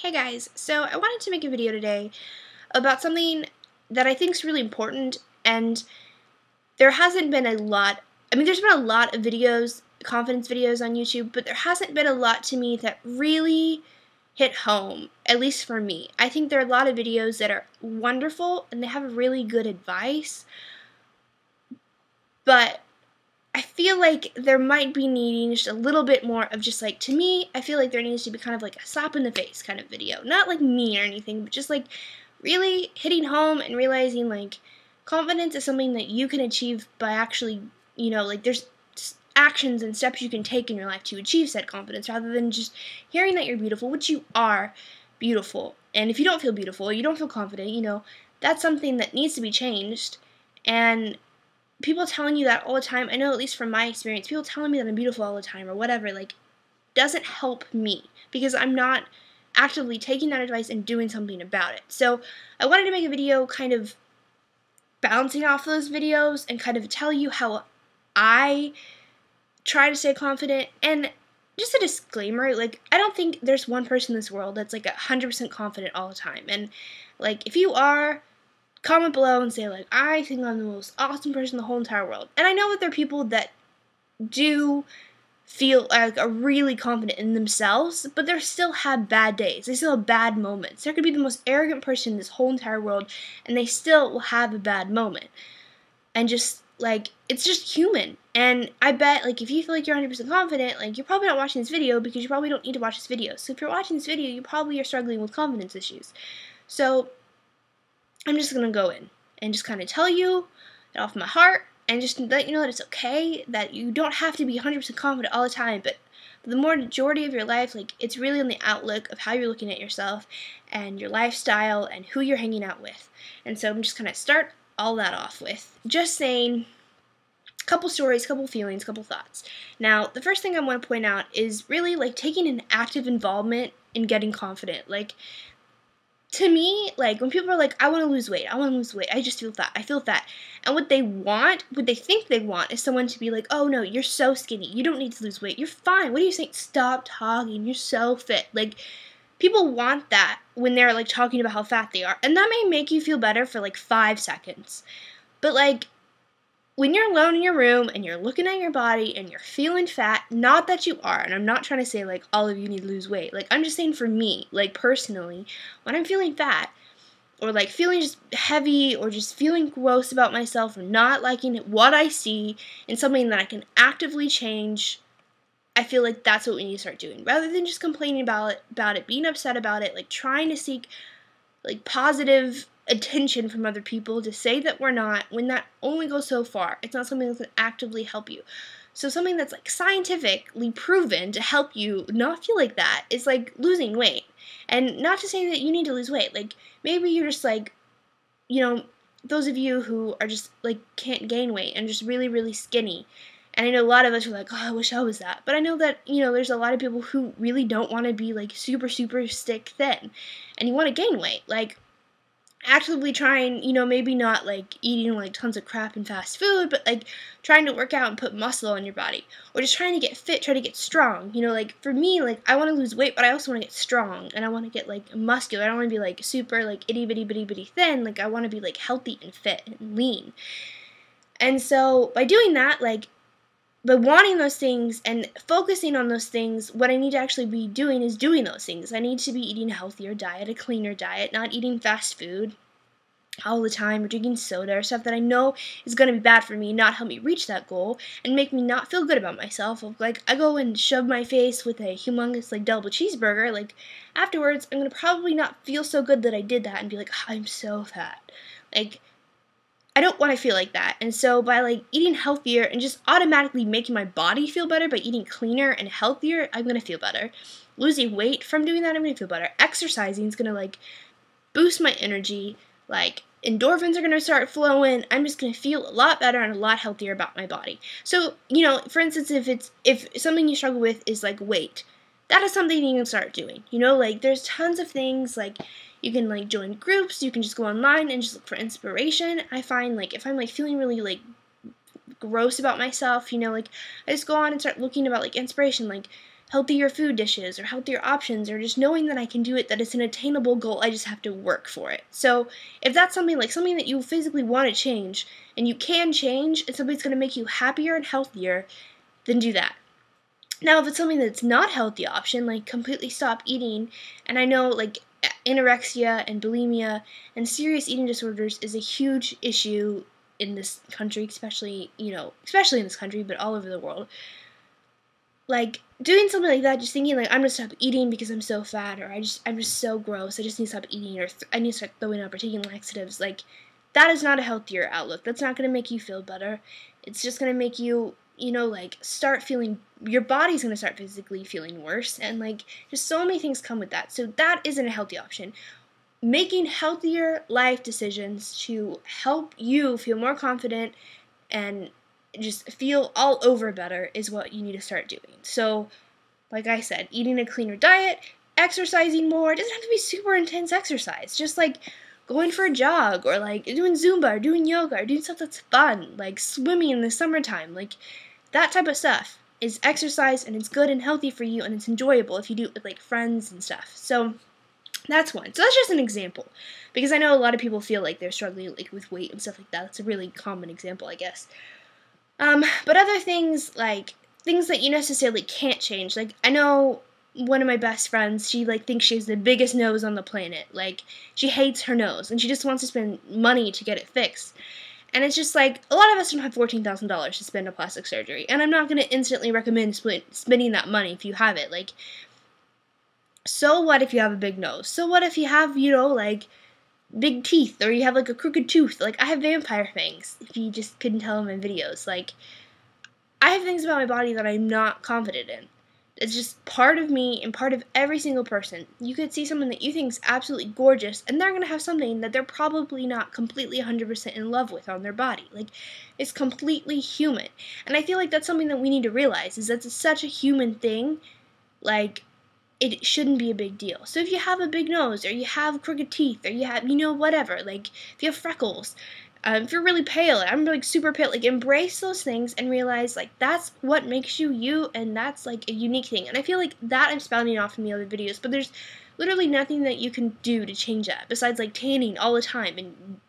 Hey guys, so I wanted to make a video today about something that I think is really important, and there hasn't been a lot, there's been a lot of videos, confidence videos on YouTube, but there hasn't been a lot to me that really hit home, at least for me. I think there are a lot of videos that are wonderful and they have really good advice, but I feel like there might be needing just a little bit more of just like, to me, I feel like there needs to be kind of like a slap in the face kind of video. Not like mean or anything, but just like really hitting home and realizing like confidence is something that you can achieve by actually, like there's actions and steps you can take in your life to achieve said confidence rather than just hearing that you're beautiful, which you are beautiful. And if you don't feel beautiful, you don't feel confident, that's something that needs to be changed. And people telling you that all the time, I know at least from my experience, people telling me that I'm beautiful all the time or whatever, like, doesn't help me because I'm not actively taking that advice and doing something about it. So I wanted to make a video kind of bouncing off those videos and kind of tell you how I try to stay confident. And just a disclaimer, like, I don't think there's one person in this world that's like 100% confident all the time. And like, if you are, comment below and say like, I think I'm the most awesome person in the whole entire world. And I know that there are people that do feel like are really confident in themselves, but they still have bad days. They still have bad moments. There could be the most arrogant person in this whole entire world and they still will have a bad moment. And just like, it's just human. And I bet like if you feel like you're 100% confident, like you're probably not watching this video because you probably don't need to watch this video. So if you're watching this video, you probably are struggling with confidence issues. So I'm just going to go in and just kind of tell you that off my heart and just let you know that it's okay, that you don't have to be 100% confident all the time, but the majority of your life, like, it's really on the outlook of how you're looking at yourself and your lifestyle and who you're hanging out with. And so I'm just going to start all that off with just saying a couple stories, couple feelings, couple thoughts. Now, the first thing I want to point out is really, like, taking an active involvement in getting confident. Like, to me, like, when people are like, I want to lose weight, I just feel fat, I feel fat. And what they think they want is someone to be like, oh no, you're so skinny, you don't need to lose weight, you're fine, what are you saying, stop talking, you're so fit. Like, people want that when they're like talking about how fat they are, and that may make you feel better for like 5 seconds. But like, when you're alone in your room and you're looking at your body and you're feeling fat, not that you are, and I'm not trying to say like all of you need to lose weight, like I'm just saying for me, like personally, when I'm feeling fat or like feeling just heavy or just feeling gross about myself or not liking what I see in something that I can actively change, I feel like that's what we need to start doing rather than just complaining about it, being upset about it, like trying to seek like positive attention from other people to say that we're not, when that only goes so far. It's not something that's going to actively help you. So something that's like scientifically proven to help you not feel like that is like losing weight. And not to say that you need to lose weight. Like maybe you're just like, those of you who are just like can't gain weight and just really, really skinny. And I know a lot of us are like, oh, I wish I was that. But I know that, there's a lot of people who really don't want to be like super, super stick thin. And you want to gain weight. Like, actively trying, maybe not like eating like tons of crap and fast food, but like trying to work out and put muscle on your body, or just trying to get fit, try to get strong. Like for me, like I want to lose weight, but I also want to get strong, and I want to get like muscular. I don't want to be like super like itty bitty bitty bitty thin. Like I want to be like healthy and fit and lean. And so by doing that, like by wanting those things and focusing on those things, what I need to actually be doing is doing those things. I need to be eating a healthier diet, a cleaner diet, not eating fast food all the time or drinking soda or stuff that I know is going to be bad for me, not help me reach that goal, and make me not feel good about myself. Like, I go and shove my face with a humongous, like, double cheeseburger, like, afterwards, I'm going to probably not feel so good that I did that and be like, oh, I'm so fat. Like, I don't want to feel like that. And so by like eating healthier and just automatically making my body feel better by eating cleaner and healthier, I'm going to feel better. Losing weight from doing that, I'm going to feel better. Exercising is going to like boost my energy. Like endorphins are going to start flowing. I'm just going to feel a lot better and a lot healthier about my body. So, for instance, if something you struggle with is like weight, that is something you can start doing. Like there's tons of things, like you can like join groups, you can just go online and just look for inspiration. I find like if I'm like feeling really like gross about myself, like I just go on and start looking about like inspiration, like healthier food dishes or healthier options, or just knowing that I can do it, that it's an attainable goal, I just have to work for it. So if that's something that you physically want to change, and you can change, and something's going to make you happier and healthier, then do that. Now, if it's something that's not a healthy option, like completely stop eating, and I know like anorexia and bulimia and serious eating disorders is a huge issue in this country, especially in this country, but all over the world. Like, doing something like that, just thinking, like, I'm gonna stop eating because I'm so fat, or I'm just so gross, I just need to stop eating, or I need to start throwing up, or taking laxatives, like, that is not a healthier outlook. That's not gonna make you feel better. It's just gonna make you, start feeling, your body's gonna start physically feeling worse, and, like, just so many things come with that. So that isn't a healthy option. Making healthier life decisions to help you feel more confident and just feel all over better is what you need to start doing. So, like I said, eating a cleaner diet, exercising more. It doesn't have to be super intense exercise. Just like going for a jog, or like doing Zumba, or doing yoga, or doing stuff that's fun, like swimming in the summertime. Like that type of stuff is exercise, and it's good and healthy for you, and it's enjoyable if you do it with like friends and stuff. So that's one. So that's just an example, because I know a lot of people feel like they're struggling like with weight and stuff like that. That's a really common example, I guess. But other things, like things that you necessarily can't change, like I know one of my best friends, she like thinks she has the biggest nose on the planet. Like she hates her nose, and she just wants to spend money to get it fixed. And it's just like, a lot of us don't have $14,000 to spend on plastic surgery, and I'm not going to instantly recommend spending that money if you have it. Like, so what if you have a big nose? So what if you have, like, big teeth, or you have like a crooked tooth? Like, I have vampire fangs, if you just couldn't tell in my videos. Like, I have things about my body that I'm not confident in. It's just part of me and part of every single person. You could see someone that you think is absolutely gorgeous, and they're going to have something that they're probably not completely 100% in love with on their body. Like, it's completely human. And I feel like that's something that we need to realize, is that it's such a human thing. Like, it shouldn't be a big deal. So if you have a big nose, or you have crooked teeth, or you have, whatever, like, if you have freckles, if you're really pale, I'm like super pale, like, embrace those things and realize, like, that's what makes you you, and that's, like, a unique thing. And I feel like that I'm spouting off in the other videos, but there's literally nothing that you can do to change that, besides, like, tanning all the time and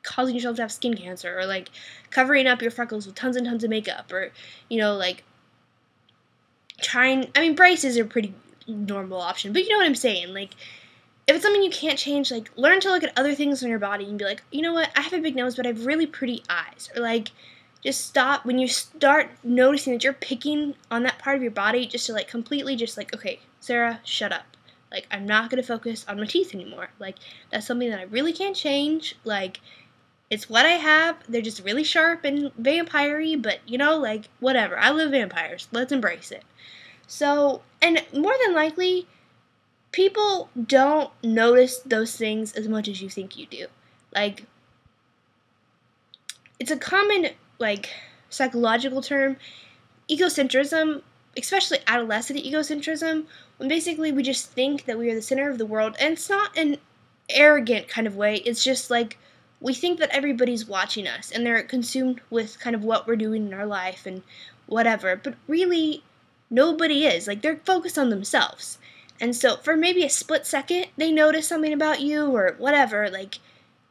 causing yourself to have skin cancer, or, like, covering up your freckles with tons and tons of makeup, or, like, braces are pretty normal option, but you know what I'm saying. Like, if it's something you can't change, like, learn to look at other things in your body and be like, you know what, I have a big nose, but I have really pretty eyes. Or, like, just stop when you start noticing that you're picking on that part of your body, just to, like, completely just, like, okay, Sarah, shut up. Like, I'm not going to focus on my teeth anymore. Like, that's something that I really can't change. Like, it's what I have. They're just really sharp and vampire-y, but, like, whatever. I love vampires. Let's embrace it. So, and more than likely, people don't notice those things as much as you think you do. Like, it's a common, like, psychological term, egocentrism, especially adolescent egocentrism, when basically we just think that we are the center of the world, and it's not an arrogant kind of way, it's just like, we think that everybody's watching us, and they're consumed with kind of what we're doing in our life and whatever, but really, nobody is. Like, they're focused on themselves. And so, for maybe a split second, they notice something about you, or whatever, like,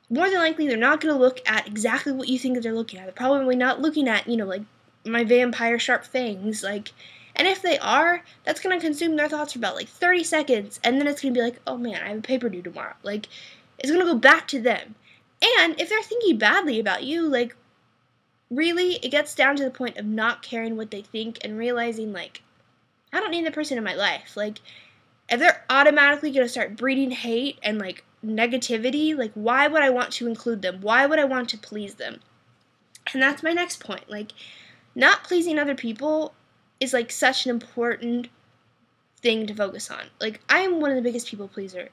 more than likely, they're not going to look at exactly what you think that they're looking at. They're probably not looking at, like, my vampire sharp fangs, like, and if they are, that's going to consume their thoughts for about, like, 30 seconds, and then it's going to be like, oh man, I have a paper due tomorrow. Like, it's going to go back to them. And if they're thinking badly about you, like, really, it gets down to the point of not caring what they think, and realizing, like, I don't need that person in my life. Like, if they're automatically going to start breeding hate and, like, negativity, like, why would I want to include them? Why would I want to please them? And that's my next point. Like, not pleasing other people is, like, such an important thing to focus on. Like, I am one of the biggest people pleasers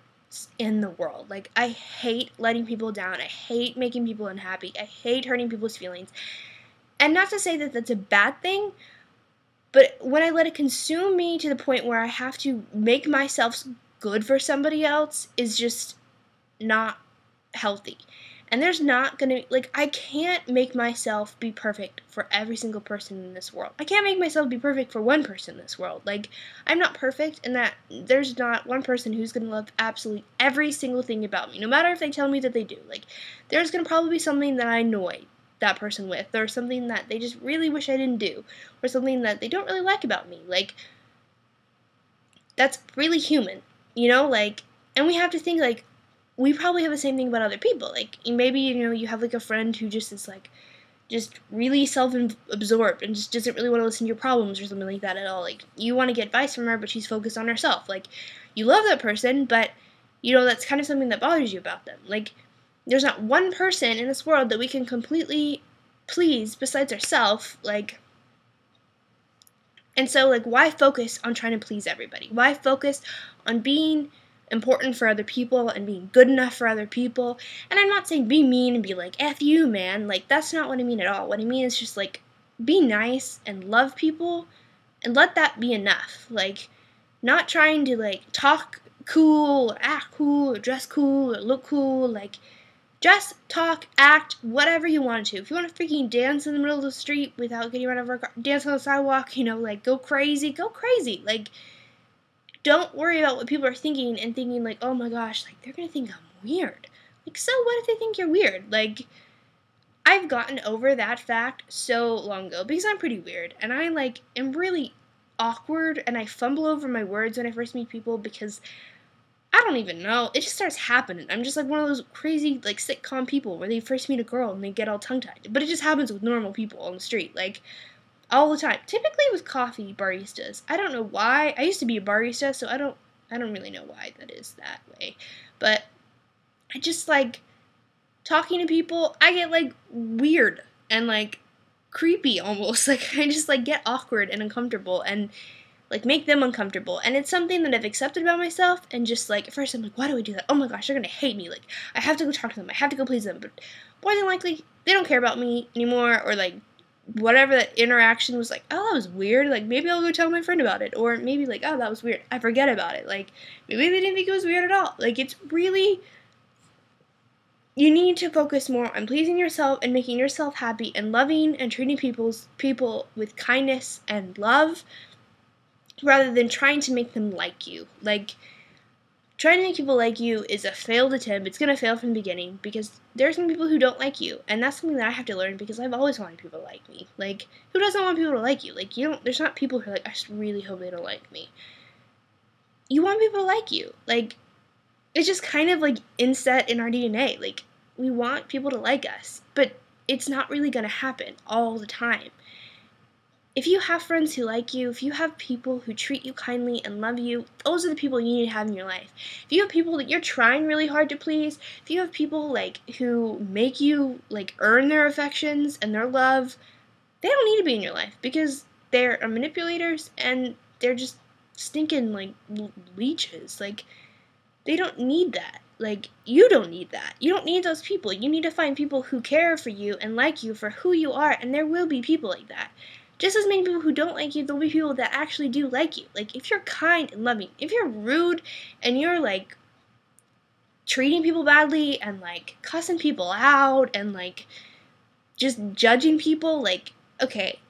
in the world. Like, I hate letting people down. I hate making people unhappy. I hate hurting people's feelings. And not to say that that's a bad thing, but when I let it consume me to the point where I have to make myself good for somebody else is just not healthy. And there's not gonna, like, I can't make myself be perfect for every single person in this world. I can't make myself be perfect for one person in this world. Like, I'm not perfect, and that there's not one person who's gonna love absolutely every single thing about me, no matter if they tell me that they do. Like, there's gonna probably be something that I annoy that person with, or something that they just really wish I didn't do, or something that they don't really like about me. Like, that's really human, you know? Like, and we have to think, like, we probably have the same thing about other people. Like, maybe, you have, like, a friend who just is, like, just really self-absorbed and just doesn't really want to listen to your problems or something like that at all. Like, you want to get advice from her, but she's focused on herself. Like, you love that person, but, that's kind of something that bothers you about them. Like, there's not one person in this world that we can completely please besides ourselves. Like, and so, like, why focus on trying to please everybody? Why focus on being important for other people and being good enough for other people? And I'm not saying be mean and be like, F you, man. Like, that's not what I mean at all. What I mean is just, like, be nice and love people and let that be enough. Like, not trying to, like, talk cool or act cool or dress cool or look cool. Like, just talk, act, whatever you want to. If you want to freaking dance in the middle of the street without getting run over, dance on the sidewalk, like, go crazy, go crazy. Like, don't worry about what people are thinking and thinking, like, oh my gosh, like, they're going to think I'm weird. Like, so what if they think you're weird? Like, I've gotten over that fact so long ago because I'm pretty weird. And I, like, am really awkward and I fumble over my words when I first meet people because I don't even know. It just starts happening. I'm just like one of those crazy, like, sitcom people where they first meet a girl and they get all tongue-tied. But it just happens with normal people on the street, like, all the time. Typically with coffee baristas. I don't know why. I used to be a barista, so I don't really know why that is that way. But I just, like, talking to people, I get, like, weird and, like, creepy almost. Like, I just, like, get awkward and uncomfortable and, like, make them uncomfortable. And it's something that I've accepted about myself, and just, like, at first I'm like, why do I do that? Oh my gosh, they're gonna hate me. Like, I have to go talk to them. I have to go please them. But more than likely, they don't care about me anymore, or, like, whatever that interaction was like, oh, that was weird. Like, maybe I'll go tell my friend about it. Or maybe, like, oh, that was weird. I forget about it. Like, maybe they didn't think it was weird at all. Like, it's really, you need to focus more on pleasing yourself and making yourself happy and loving and treating people with kindness and love, rather than trying to make them like you. Like, trying to make people like you is a failed attempt. It's going to fail from the beginning because there's some people who don't like you. And that's something that I have to learn because I've always wanted people to like me. Like, who doesn't want people to like you? Like, there's not people who are like, I just really hope they don't like me. You want people to like you. Like, it's just kind of, like, inset in our DNA. Like, we want people to like us. But it's not really going to happen all the time. If you have friends who like you, if you have people who treat you kindly and love you, those are the people you need to have in your life. If you have people that you're trying really hard to please, if you have people, like, who make you, like, earn their affections and their love, they don't need to be in your life because they're manipulators and they're just stinking, like, leeches. Like, they don't need that. Like, you don't need that. You don't need those people. You need to find people who care for you and like you for who you are, and there will be people like that. Just as many people who don't like you, there'll be people that actually do like you. Like, if you're kind and loving, if you're rude and you're, like, treating people badly and, like, cussing people out and, like, just judging people, like, okay,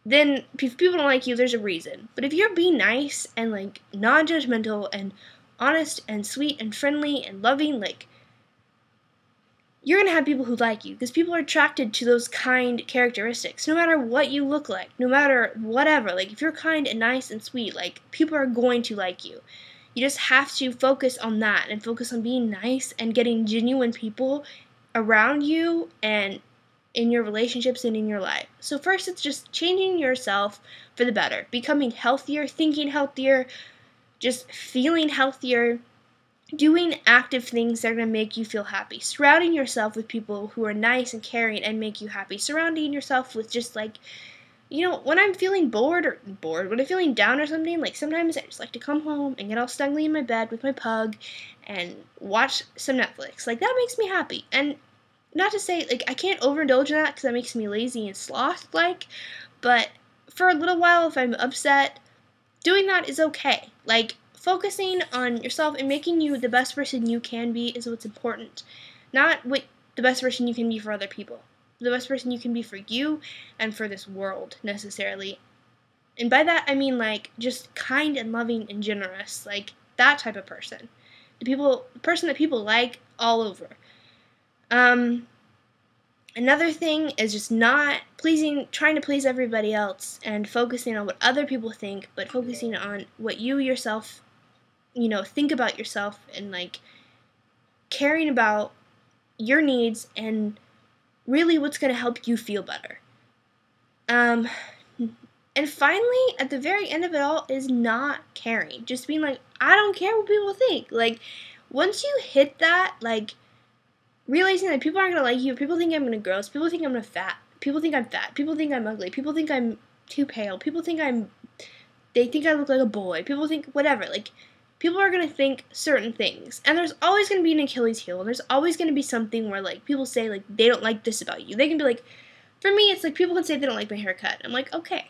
then if people don't like you, there's a reason. But if you're being nice and, like, non-judgmental and honest and sweet and friendly and loving, like, you're going to have people who like you because people are attracted to those kind characteristics no matter what you look like, no matter whatever. Like, if you're kind and nice and sweet, like, people are going to like you. You just have to focus on that and focus on being nice and getting genuine people around you and in your relationships and in your life. So first, it's just changing yourself for the better, becoming healthier, thinking healthier, just feeling healthier, doing active things that are going to make you feel happy, surrounding yourself with people who are nice and caring and make you happy, surrounding yourself with just, like, when I'm feeling bored, when I'm feeling down or something, like, sometimes I just like to come home and get all snuggly in my bed with my pug and watch some Netflix. Like, that makes me happy. And not to say, like, I can't overindulge in that because that makes me lazy and sloth-like, but for a little while, if I'm upset, doing that is okay. Like, focusing on yourself and making you the best person you can be is what's important. Not what the best person you can be for other people, the best person you can be for you and for this world, necessarily. And by that, I mean, like, just kind and loving and generous, like, that type of person. The person that people like all over. Another thing is just not trying to please everybody else and focusing on what other people think, but focusing on what you yourself, think about yourself, and, like, caring about your needs and really what's going to help you feel better. And finally, at the very end of it all, is not caring. Just being like, I don't care what people think. Like, once you hit that, like, realizing that people aren't going to like you, people think I'm going to gross, people think I'm fat, people think I'm fat, people think I'm ugly, people think I'm too pale, people think they think I look like a boy, people think whatever. Like, people are going to think certain things. And there's always going to be an Achilles heel, and there's always going to be something where, like, people say, like, they don't like this about you. They can be like, for me, it's like people can say they don't like my haircut. I'm like, okay.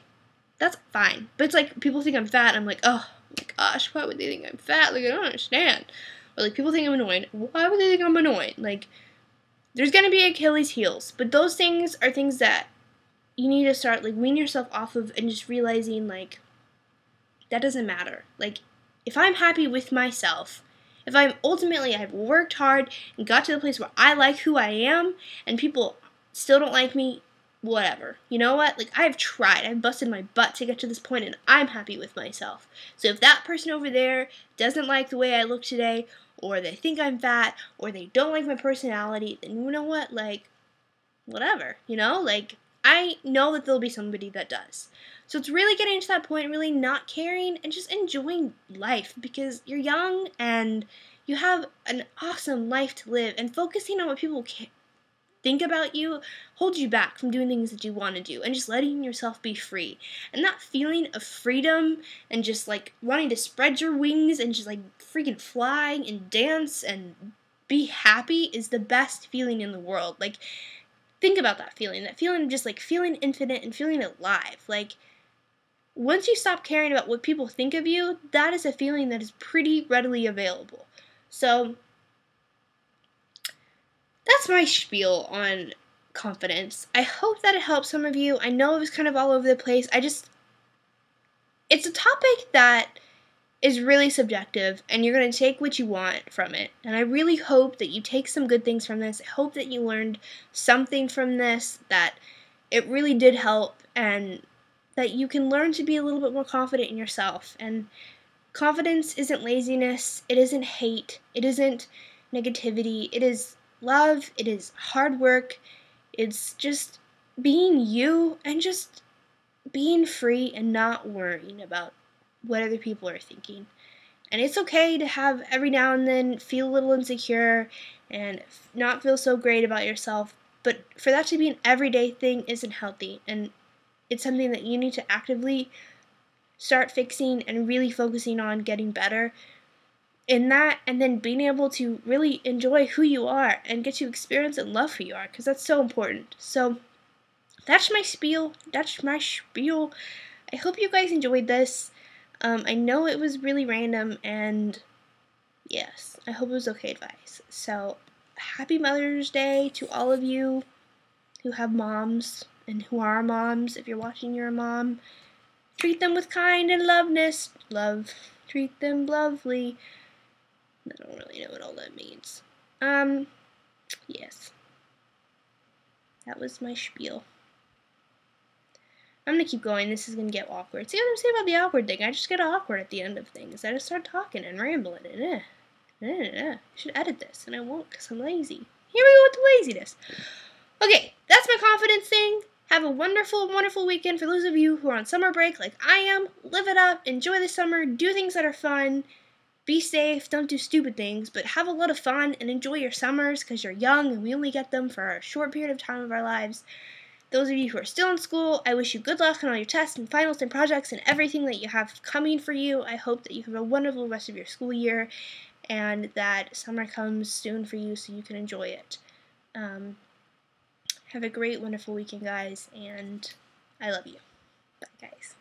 That's fine. But it's like, people think I'm fat, and I'm like, oh my gosh, why would they think I'm fat? Like, I don't understand. Or, like, people think I'm annoying. Why would they think I'm annoying? Like, there's gonna be Achilles heels. But those things are things that you need to start, like, wean yourself off of and just realizing, like, that doesn't matter. Like, if I'm happy with myself, if I've worked hard and got to the place where I like who I am, and people still don't like me, whatever. You know what? Like, I've tried. I've busted my butt to get to this point, and I'm happy with myself. So if that person over there doesn't like the way I look today, or they think I'm fat, or they don't like my personality, then you know what? Like, whatever. Like, I know that there'll be somebody that does. So it's really getting to that point, really not caring, and just enjoying life, because you're young, and you have an awesome life to live, and focusing on what people think about you holds you back from doing things that you want to do, and just letting yourself be free. And that feeling of freedom and just, like, wanting to spread your wings and just, like, freaking fly and dance and be happy is the best feeling in the world. Like, think about that feeling of just, like, feeling infinite and feeling alive. Like, once you stop caring about what people think of you, that is a feeling that is pretty readily available. So that's my spiel on confidence. I hope that it helps some of you. I know it was kind of all over the place. It's a topic that is really subjective, and you're going to take what you want from it. And I really hope that you take some good things from this. I hope that you learned something from this, that it really did help, and that you can learn to be a little bit more confident in yourself. And confidence isn't laziness, it isn't hate, it isn't negativity, it is love, it is hard work, it's just being you and just being free and not worrying about what other people are thinking. And it's okay to have every now and then feel a little insecure and not feel so great about yourself, but for that to be an everyday thing isn't healthy, and it's something that you need to actively start fixing and really focusing on getting better in that, and then being able to really enjoy who you are and get to experience and love who you are, because that's so important. So that's my spiel. I hope you guys enjoyed this. I know it was really random, and yes, I hope it was okay advice. So happy Mother's Day to all of you who have moms and who are moms. If you're watching, you're a mom. Treat them with kind and love. Treat them lovely. I don't really know what all that means. Yes. That was my spiel. I'm gonna keep going. This is gonna get awkward. See what I'm saying about the awkward thing? I just get awkward at the end of things. I just start talking and rambling and I should edit this, and I won't because I'm lazy. Here we go with the laziness. Okay, that's my confidence thing. Have a wonderful, wonderful weekend. For those of you who are on summer break like I am, live it up, enjoy the summer, do things that are fun, be safe, don't do stupid things, but have a lot of fun and enjoy your summers, because you're young and we only get them for a short period of time of our lives. Those of you who are still in school, I wish you good luck on all your tests and finals and projects and everything that you have coming for you. I hope that you have a wonderful rest of your school year, and that summer comes soon for you so you can enjoy it. Have a great, wonderful weekend, guys, and I love you. Bye, guys.